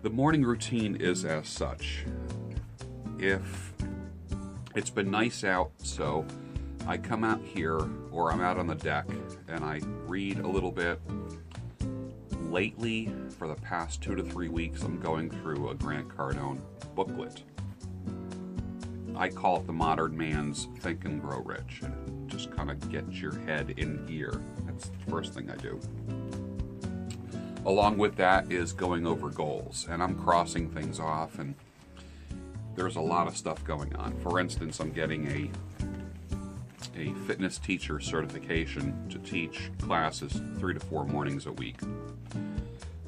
The morning routine is as such. If it's been nice out, so I come out here, or I'm out on the deck, and I read a little bit. Lately, for the past 2 to 3 weeks, I'm going through a Grant Cardone booklet. I call it the modern man's Think and Grow Rich. And just kind of get your head in gear. That's the first thing I do. Along with that is going over goals, and I'm crossing things off, and there's a lot of stuff going on. For instance, I'm getting a fitness teacher certification to teach classes 3 to 4 mornings a week.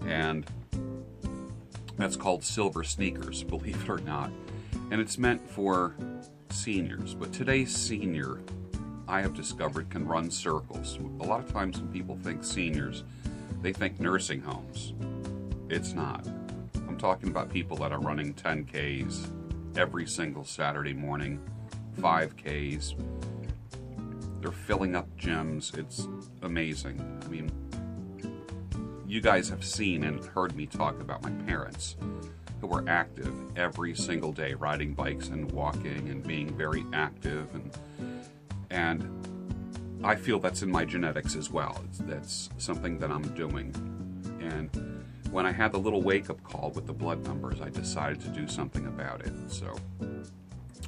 And that's called Silver Sneakers, believe it or not. And it's meant for seniors. But today's senior, I have discovered, can run circles. A lot of times when people think seniors, they think nursing homes. It's not. I'm talking about people that are running 10Ks every single Saturday morning, 5Ks. They're filling up gyms. It's amazing. I mean, you guys have seen and heard me talk about my parents who were active every single day, riding bikes and walking and being very active, and I feel that's in my genetics as well. That's something that I'm doing. And when I had the little wake-up call with the blood numbers, I decided to do something about it. So,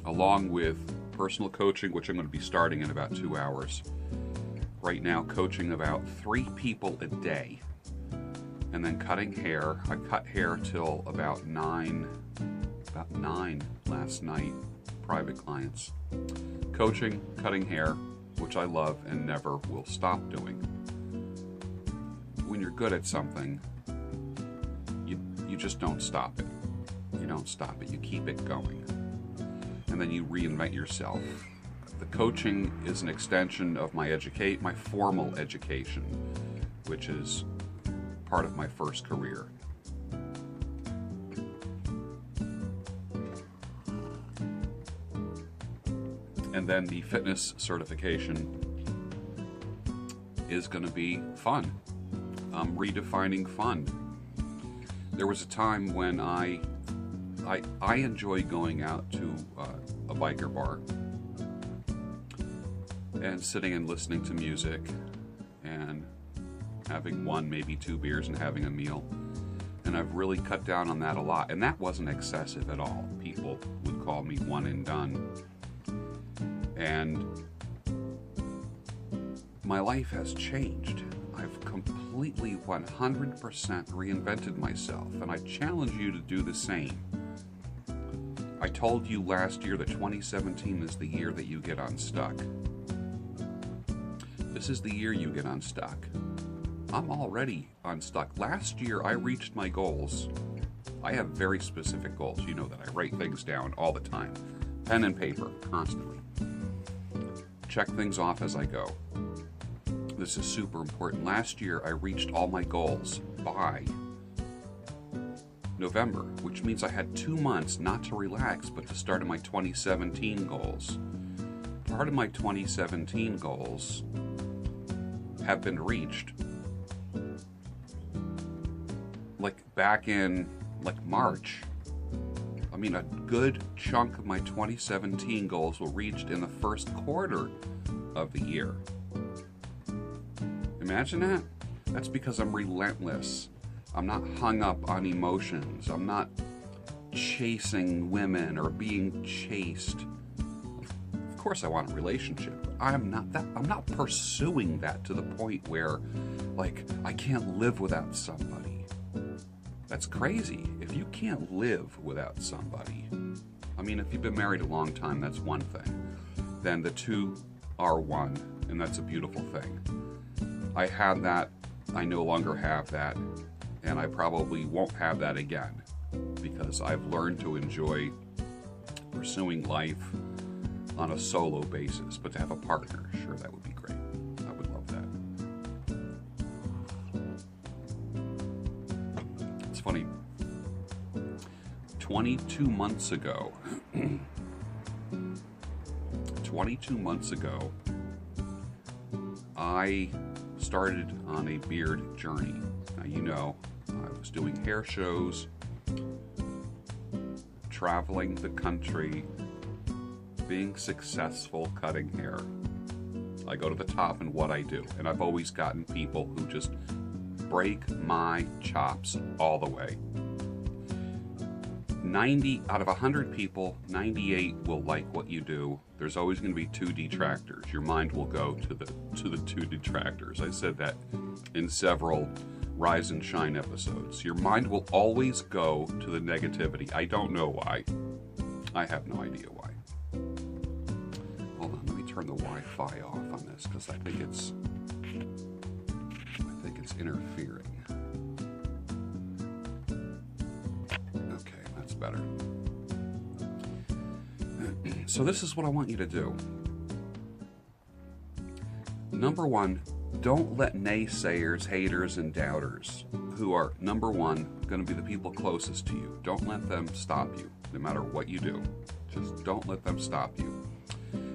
along with personal coaching, which I'm going to be starting in about 2 hours, right now coaching about 3 people a day, and then cutting hair. I cut hair till about 9 last night, private clients. Coaching, cutting hair, which I love and never will stop doing. When you're good at something, you just don't stop it. You don't stop it. You keep it going. And then you reinvent yourself. The coaching is an extension of my formal education, which is part of my first career. And then the fitness certification is going to be fun. I'm redefining fun. There was a time when I enjoy going out to a biker bar and sitting and listening to music and having 1, maybe 2 beers and having a meal. And I've really cut down on that a lot. And that wasn't excessive at all. People would call me one and done. And my life has changed. I've completely 100% reinvented myself, and I challenge you to do the same. I told you last year that 2017 is the year that you get unstuck. This is the year you get unstuck. I'm already unstuck. Last year I reached my goals. I have very specific goals. You know that I write things down all the time. Pen and paper, constantly. Check things off as I go. This is super important. Last year, I reached all my goals by November, which means I had 2 months not to relax, but to start on my 2017 goals. Part of my 2017 goals have been reached. Back in March. I mean, a good chunk of my 2017 goals were reached in the first quarter of the year. Imagine that. That's because I'm relentless. I'm not hung up on emotions. I'm not chasing women or being chased. Of course I want a relationship. I'm not pursuing that to the point where, I can't live without somebody. That's crazy. If you can't live without somebody, I mean, if you've been married a long time, that's one thing. Then the two are one, and that's a beautiful thing. I had that, I no longer have that, and I probably won't have that again, because I've learned to enjoy pursuing life on a solo basis. But to have a partner, sure, that would be great. I would love that. It's funny, 22 months ago, I started on a beard journey. Now, you know, I was doing hair shows traveling the country, being successful cutting hair. I go to the top in what I do, and I've always gotten people who just break my chops all the way. 90 out of 100 people, 98 will like what you do. There's always going to be 2 detractors. Your mind will go to the 2 detractors. I said that in several Rise and Shine episodes. Your mind will always go to the negativity. I don't know why. I have no idea why. Hold on, let me turn the Wi-Fi off on this because I think it's interfering. Okay, that's better. So this is what I want you to do. Number 1, don't let naysayers, haters, and doubters, who are, number 1, going to be the people closest to you, don't let them stop you, no matter what you do. Just don't let them stop you.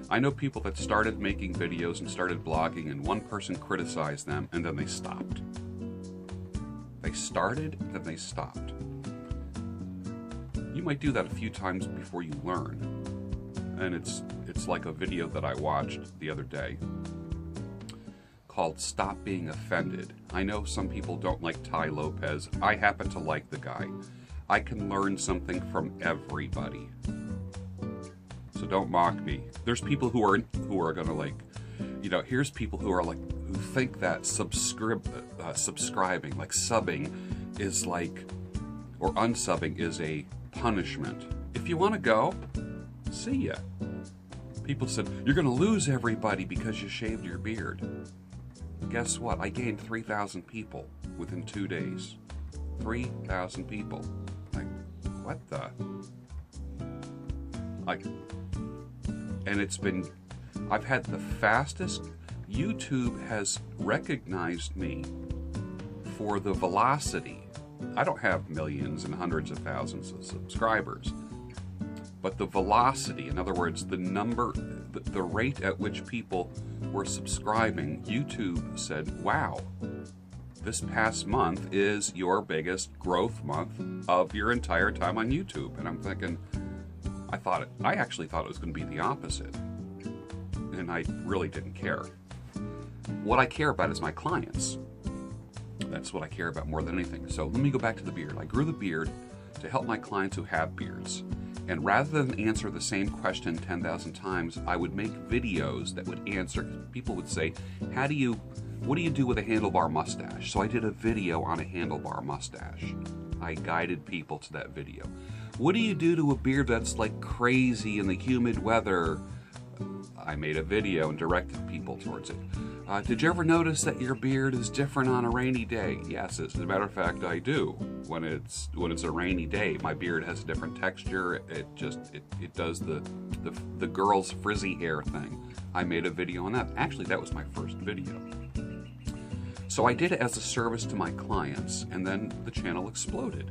I know people that started making videos and started blogging, and one person criticized them, and then they stopped. They started, then they stopped. You might do that a few times before you learn. And it's like a video that I watched the other day called Stop Being Offended. I know some people don't like Tai Lopez. I happen to like the guy. I can learn something from everybody. So don't mock me. There's people who are gonna like, here's people who are like, who think that subscribing, like subbing, is like, or unsubbing is a punishment. If you want to go, see ya. People said, you're gonna lose everybody because you shaved your beard. Guess what? I gained 3,000 people within 2 days. 3,000 people. Like, what the? And I've had the fastest. YouTube has recognized me for the velocity. I don't have millions and hundreds of thousands of subscribers, but the velocity, in other words, the rate at which people were subscribing, YouTube said, wow, this past month is your biggest growth month of your entire time on YouTube. And I'm thinking, I actually thought it was going to be the opposite. And I really didn't care. What I care about is my clients. That's what I care about more than anything. So let me go back to the beard. I grew the beard to help my clients who have beards. And rather than answer the same question 10,000 times, I would make videos that would answer. People would say, what do you do with a handlebar mustache? So I did a video on a handlebar mustache. I guided people to that video. What do you do to a beard that's like crazy in the humid weather? I made a video and directed people towards it. Did you ever notice that your beard is different on a rainy day? Yes, as a matter of fact, I do. When it's a rainy day, my beard has a different texture. It does the girl's frizzy hair thing. I made a video on that. Actually, that was my first video. So I did it as a service to my clients, and then the channel exploded.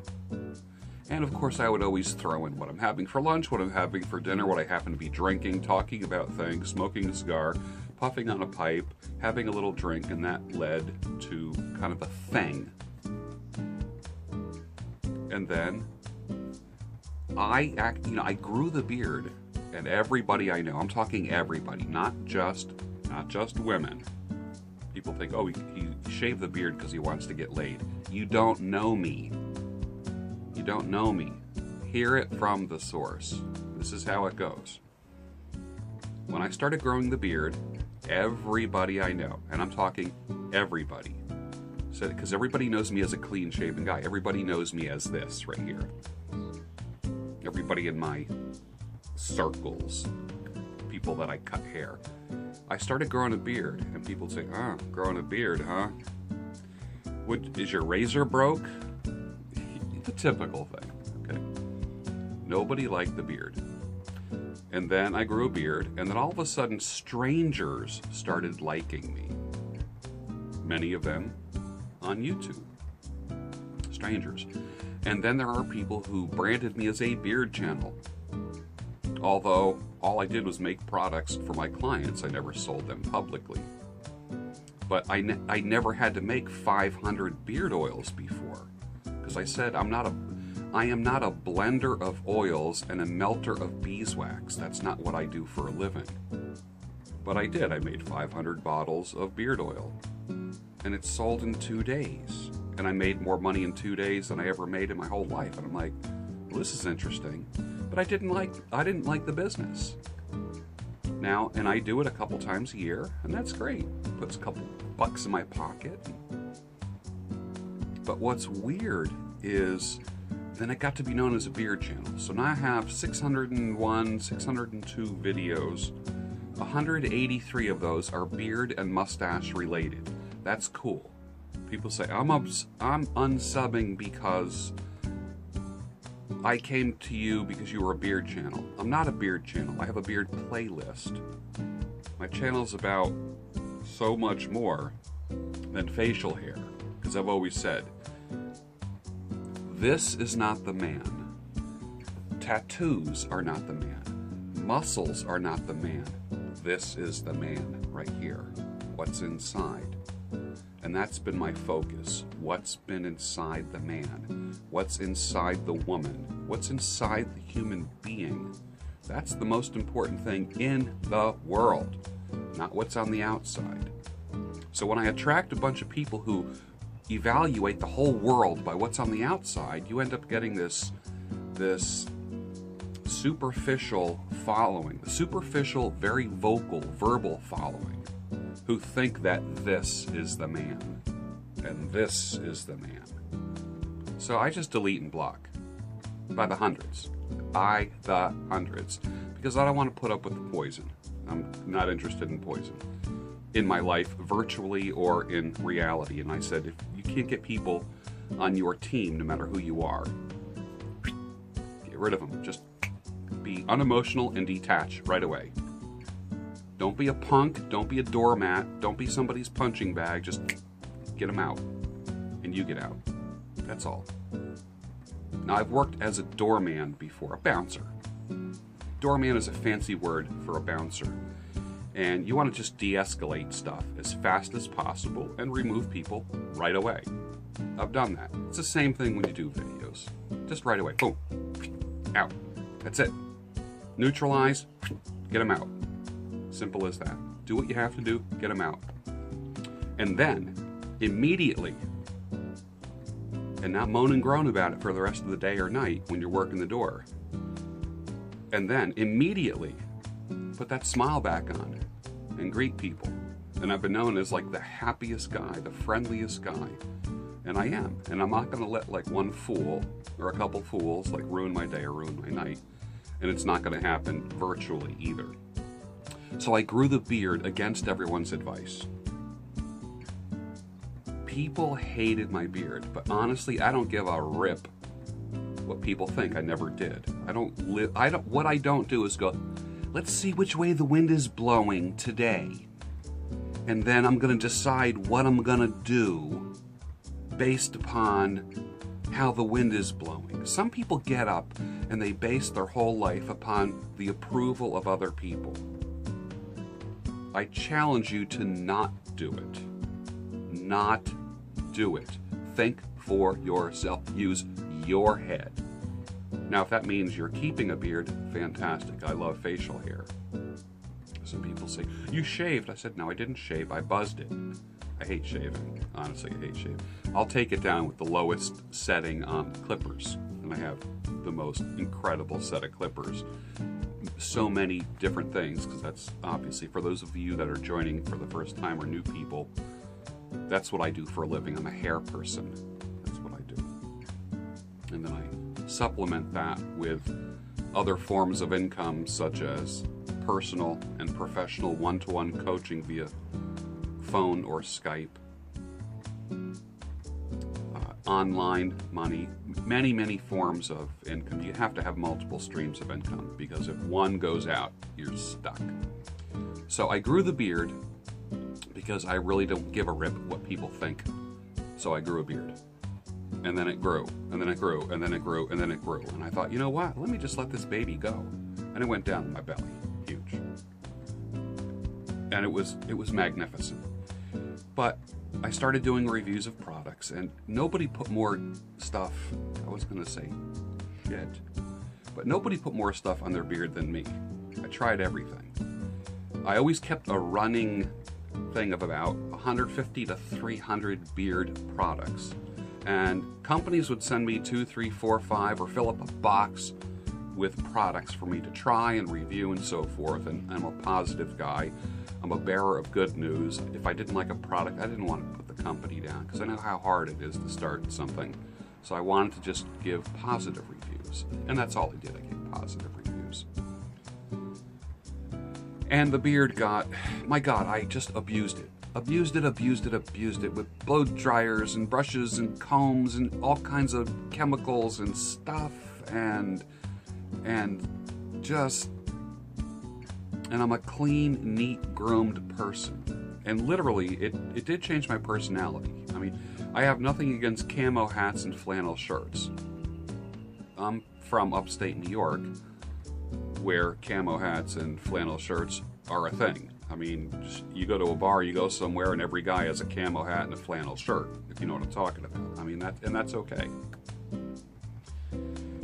And of course, I would always throw in what I'm having for lunch, what I'm having for dinner, what I happen to be drinking, talking about things, smoking a cigar, puffing on a pipe, having a little drink, and that led to kind of a thing. And then I grew the beard, and everybody I know, I'm talking everybody, not just women. People think, oh, he shaved the beard because he wants to get laid. You don't know me. You don't know me. Hear it from the source. This is how it goes. When I started growing the beard, everybody I know, and I'm talking everybody, said, because everybody knows me as a clean-shaven guy. Everybody knows me as this right here. Everybody in my circles, people that I cut hair. I started growing a beard, and people say, growing a beard, huh? Is your razor broke? The typical thing, okay? Nobody liked the beard. And then I grew a beard, and then all of a sudden, strangers started liking me. Many of them on YouTube. Strangers. And then there are people who branded me as a beard channel. Although all I did was make products for my clients, I never sold them publicly. But I never had to make 500 beard oils before. Because I said I'm not I am not a blender of oils and a melter of beeswax. That's not what I do for a living. But I did. I made 500 bottles of beard oil. And it sold in 2 days. And I made more money in 2 days than I ever made in my whole life. And I'm like, well, this is interesting. But I didn't like the business. Now, and I do it a couple times a year, and that's great. Puts a couple bucks in my pocket. But what's weird is then it got to be known as a beard channel. So now I have 601, 602 videos. 183 of those are beard and mustache related. That's cool. People say, I'm unsubbing because I came to you because you were a beard channel. I'm not a beard channel. I have a beard playlist. My channel is about so much more than facial hair. Because I've always said, this is not the man. Tattoos are not the man. Muscles are not the man. This is the man right here. What's inside? And that's been my focus. What's been inside the man? What's inside the woman? What's inside the human being? That's the most important thing in the world, not what's on the outside. So when I attract a bunch of people who evaluate the whole world by what's on the outside, you end up getting this superficial following, the superficial, very vocal, verbal following, who think that this is the man, and this is the man. So I just delete and block by the hundreds. By the hundreds. Because I don't want to put up with the poison. I'm not interested in poison in my life, virtually or in reality. And I said, if you can't get people on your team, no matter who you are, get rid of them. Just be unemotional and detach right away. Don't be a punk, don't be a doormat, don't be somebody's punching bag, just get them out, and you get out. That's all. Now, I've worked as a doorman before, a bouncer. Doorman is a fancy word for a bouncer. And you want to just de-escalate stuff as fast as possible and remove people right away. I've done that. It's the same thing when you do videos. Just right away, boom, out. That's it. Neutralize, get them out. Simple as that. Do what you have to do, get them out. And then, immediately, and not moan and groan about it for the rest of the day or night when you're working the door. And then, immediately, put that smile back on and greet people. And I've been known as like the happiest guy, the friendliest guy. And I am. And I'm not going to let like one fool or a couple fools like ruin my day or ruin my night. And it's not going to happen virtually either. So I grew the beard against everyone's advice. People hated my beard, but honestly, I don't give a rip what people think. I never did. What I don't do is go, let's see which way the wind is blowing today. And then I'm going to decide what I'm going to do based upon how the wind is blowing. Some people get up and they base their whole life upon the approval of other people. I challenge you to not do it. Not do it. Think for yourself. Use your head. Now, if that means you're keeping a beard, fantastic. I love facial hair. Some people say, you shaved. I said, no, I didn't shave. I buzzed it. I hate shaving. Honestly, I hate shaving. I'll take it down with the lowest setting on clippers. And I have the most incredible set of clippers. So many different things, because that's obviously, for those of you that are joining for the first time or new people, that's what I do for a living. I'm a hair person. That's what I do. And then I supplement that with other forms of income, such as personal and professional one-to-one coaching via phone or Skype, online money, many forms of income. You have to have multiple streams of income, because if one goes out, you're stuck. So I grew the beard because I really don't give a rip what people think. So I grew a beard. And then it grew, and then it grew, and then it grew, and then it grew. And I thought, you know what? Let me just let this baby go. And it went down in my belly. Huge. And it was magnificent. But I started doing reviews of products, and nobody put more stuff, I was going to say shit, but nobody put more stuff on their beard than me. I tried everything. I always kept a running thing of about 150 to 300 beard products. And companies would send me 2, 3, 4, 5, or fill up a box with products for me to try and review and so forth. And I'm a positive guy. I'm a bearer of good news. If I didn't like a product, I didn't want to put the company down because I know how hard it is to start something. So I wanted to just give positive reviews. And that's all I did. I gave positive reviews. And the beard got, my God, I just abused it. Abused it with blow dryers and brushes and combs and all kinds of chemicals and stuff and I'm a clean, neat, groomed person. And literally, it did change my personality. I mean, I have nothing against camo hats and flannel shirts. I'm from upstate New York, where camo hats and flannel shirts are a thing. I mean, you go to a bar, you go somewhere, and every guy has a camo hat and a flannel shirt, if you know what I'm talking about. I mean, that's okay.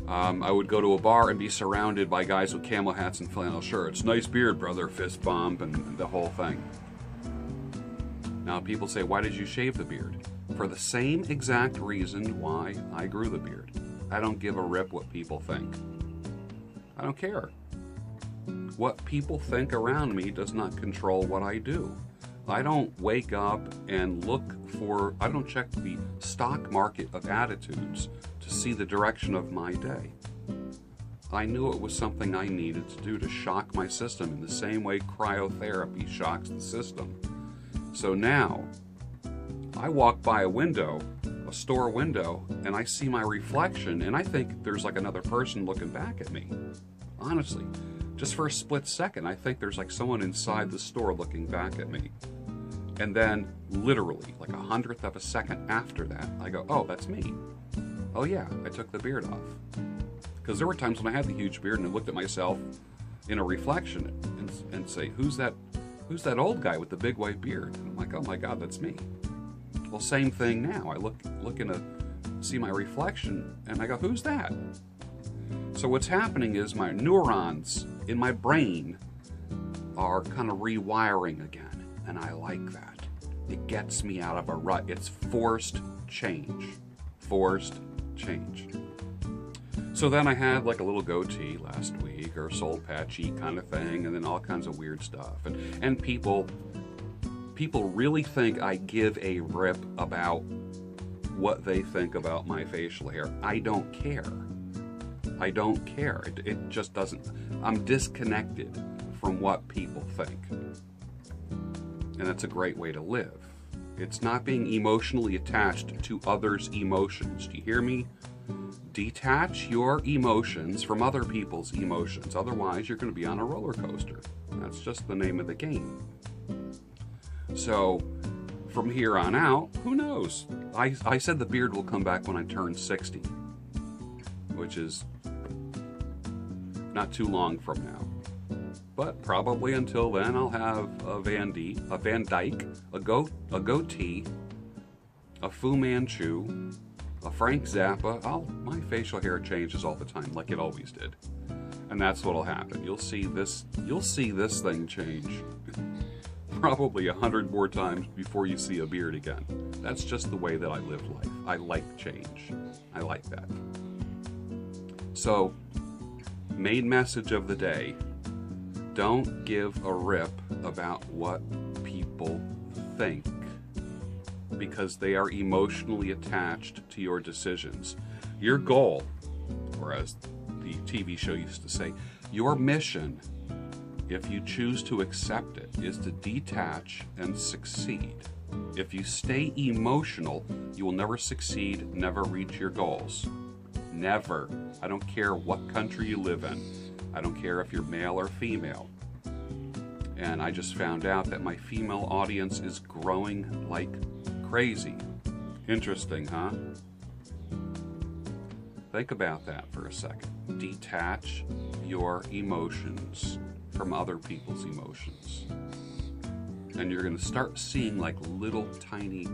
I would go to a bar and be surrounded by guys with camo hats and flannel shirts. Nice beard, brother, fist bump, and the whole thing. Now, people say, why did you shave the beard? For the same exact reason why I grew the beard. I don't give a rip what people think. I don't care. What people think around me does not control what I do. I don't wake up and I don't check the stock market of attitudes to see the direction of my day. I knew it was something I needed to do to shock my system in the same way cryotherapy shocks the system. So now, I walk by a store window, and I see my reflection, and I think there's like another person looking back at me. Honestly. Just for a split second, I think there's like someone inside the store looking back at me. And then, literally, like 100th of a second after that, I go, oh, that's me. Oh yeah, I took the beard off. Because there were times when I had the huge beard and I looked at myself in a reflection and say, who's that old guy with the big white beard? And I'm like, oh my God, that's me. Well, same thing now. I look see my reflection, and I go, who's that? So what's happening is my neurons in my brain are kind of rewiring again, and I like that. It gets me out of a rut. It's forced change. Forced change. So then I had like a little goatee last week, or soul patchy kind of thing, and then all kinds of weird stuff. And people really think I give a rip about what they think about my facial hair. I don't care. I don't care. It just doesn't. I'm disconnected from what people think. And that's a great way to live. It's not being emotionally attached to others' emotions. Do you hear me? Detach your emotions from other people's emotions. Otherwise, you're going to be on a roller coaster. That's just the name of the game. So, from here on out, who knows? I said the beard will come back when I turn 60, which is not too long from now. But probably until then, I'll have a Van Dyke, a goatee, a Fu Manchu, a Frank Zappa. My facial hair changes all the time, like it always did, and that's what'll happen. You'll see this thing change probably 100 more times before you see a beard again. That's just the way that I live life. I like change. I like that. So, main message of the day: don't give a rip about what people think, because they are emotionally attached to your decisions. Your goal, or as the TV show used to say, your mission, if you choose to accept it, is to detach and succeed. If you stay emotional, you will never succeed, never reach your goals. Never. I don't care what country you live in. I don't care if you're male or female. And I just found out that my female audience is growing like crazy. Interesting, huh? Think about that for a second. Detach your emotions from other people's emotions. And you're going to start seeing like little tiny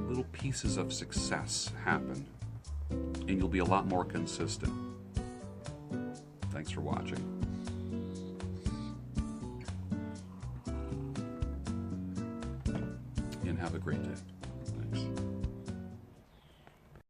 little pieces of success happen, and you'll be a lot more consistent. Thanks for watching. And have a great day. Thanks.